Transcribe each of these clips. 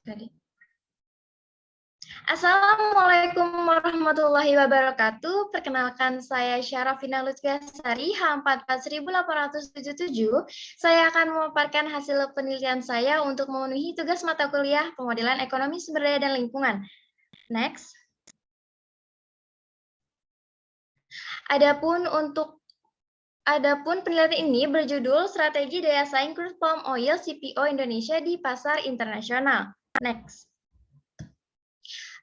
Tadi. Assalamualaikum warahmatullahi wabarakatuh. Perkenalkan, saya Syarafina Lutfiasari, H44877. Saya akan memaparkan hasil penelitian saya untuk memenuhi tugas mata kuliah Pemodelan Ekonomi Sumber Daya dan Lingkungan. Next. Adapun penelitian ini berjudul Strategi Daya Saing Crude Palm Oil CPO Indonesia di Pasar Internasional. Next.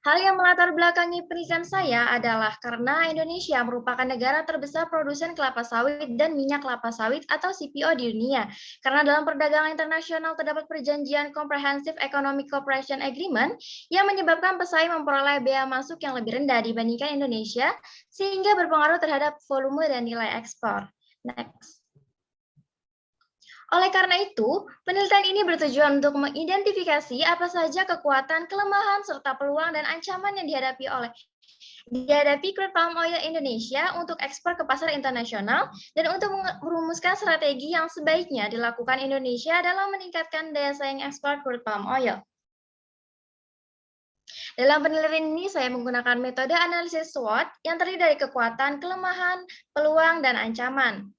Hal yang melatar belakangi penelitian saya adalah karena Indonesia merupakan negara terbesar produsen kelapa sawit dan minyak kelapa sawit atau CPO di dunia. Karena dalam perdagangan internasional terdapat perjanjian Comprehensive Economic Cooperation Agreement yang menyebabkan pesaing memperoleh bea masuk yang lebih rendah dibandingkan Indonesia, sehingga berpengaruh terhadap volume dan nilai ekspor. Next. Oleh karena itu, penelitian ini bertujuan untuk mengidentifikasi apa saja kekuatan, kelemahan, serta peluang dan ancaman yang dihadapi crude palm oil Indonesia untuk ekspor ke pasar internasional dan untuk merumuskan strategi yang sebaiknya dilakukan Indonesia dalam meningkatkan daya saing ekspor crude palm oil. Dalam penelitian ini, saya menggunakan metode analisis SWOT yang terdiri dari kekuatan, kelemahan, peluang, dan ancaman.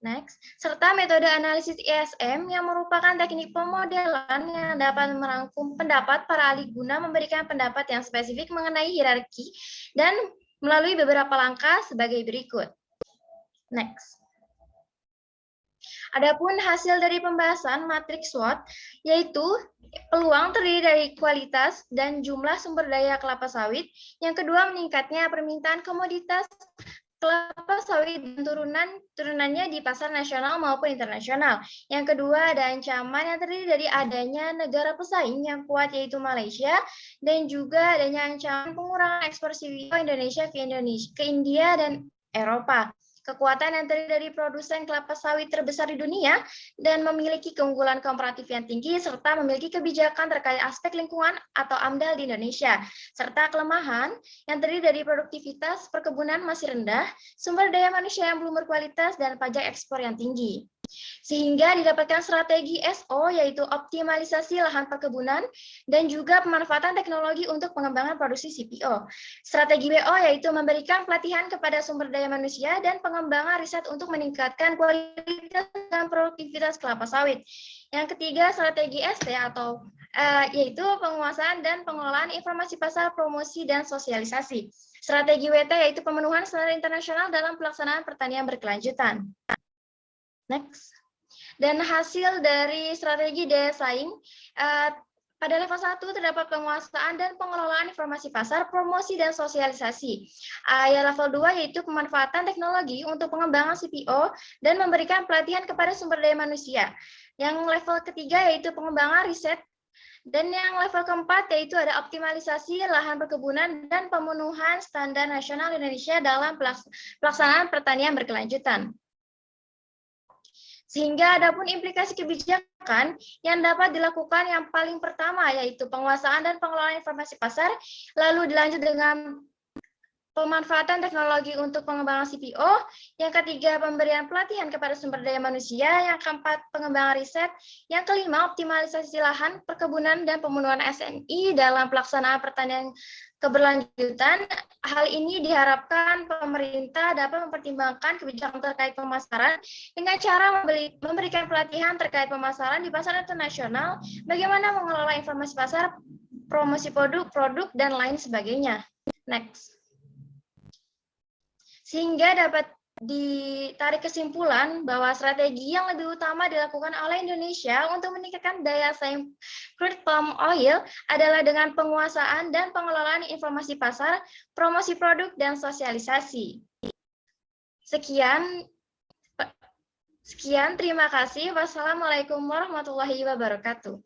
Next, serta metode analisis ISM yang merupakan teknik pemodelan yang dapat merangkum pendapat para ahli guna memberikan pendapat yang spesifik mengenai hierarki dan melalui beberapa langkah sebagai berikut. Next. Adapun hasil dari pembahasan matriks SWOT, yaitu peluang terdiri dari kualitas dan jumlah sumber daya kelapa sawit. Yang kedua, meningkatnya permintaan komoditas kelapa sawit dan turunannya di pasar nasional maupun internasional. Yang kedua, ada ancaman yang terdiri dari adanya negara pesaing yang kuat yaitu Malaysia dan juga adanya ancaman pengurangan ekspor CPO Indonesia ke India dan Eropa. Kekuatan yang terdiri dari produsen kelapa sawit terbesar di dunia dan memiliki keunggulan komparatif yang tinggi serta memiliki kebijakan terkait aspek lingkungan atau AMDAL di Indonesia, serta kelemahan yang terdiri dari produktivitas perkebunan masih rendah, sumber daya manusia yang belum berkualitas, dan pajak ekspor yang tinggi. Sehingga didapatkan strategi SO, yaitu optimalisasi lahan perkebunan dan juga pemanfaatan teknologi untuk pengembangan produksi CPO. Strategi WO yaitu memberikan pelatihan kepada sumber daya manusia dan pengembangan riset untuk meningkatkan kualitas dan produktivitas kelapa sawit. Yang ketiga, strategi ST atau yaitu penguasaan dan pengelolaan informasi pasar, promosi, dan sosialisasi. Strategi WT yaitu pemenuhan standar internasional dalam pelaksanaan pertanian berkelanjutan. Next. Dan hasil dari strategi daya saing, pada level 1 terdapat penguasaan dan pengelolaan informasi pasar, promosi, dan sosialisasi. Ya, level 2 yaitu pemanfaatan teknologi untuk pengembangan CPO dan memberikan pelatihan kepada sumber daya manusia. Yang level ketiga yaitu pengembangan riset. Dan yang level keempat yaitu ada optimalisasi lahan perkebunan dan pemenuhan standar nasional Indonesia dalam pelaksanaan pertanian berkelanjutan. Sehingga adapun implikasi kebijakan yang dapat dilakukan yang paling pertama yaitu penguasaan dan pengelolaan informasi pasar, lalu dilanjut dengan pemanfaatan teknologi untuk pengembangan CPO, yang ketiga pemberian pelatihan kepada sumber daya manusia, yang keempat pengembangan riset, yang kelima optimalisasi lahan, perkebunan, dan pemenuhan SNI dalam pelaksanaan pertanian keberlanjutan. Hal ini diharapkan pemerintah dapat mempertimbangkan kebijakan terkait pemasaran dengan cara memberikan pelatihan terkait pemasaran di pasar internasional, bagaimana mengelola informasi pasar, promosi produk, dan lain sebagainya. Next. Sehingga dapat ditarik kesimpulan bahwa strategi yang lebih utama dilakukan oleh Indonesia untuk meningkatkan daya saing crude palm oil adalah dengan penguasaan dan pengelolaan informasi pasar, promosi produk, dan sosialisasi. Sekian, terima kasih. Wassalamualaikum warahmatullahi wabarakatuh.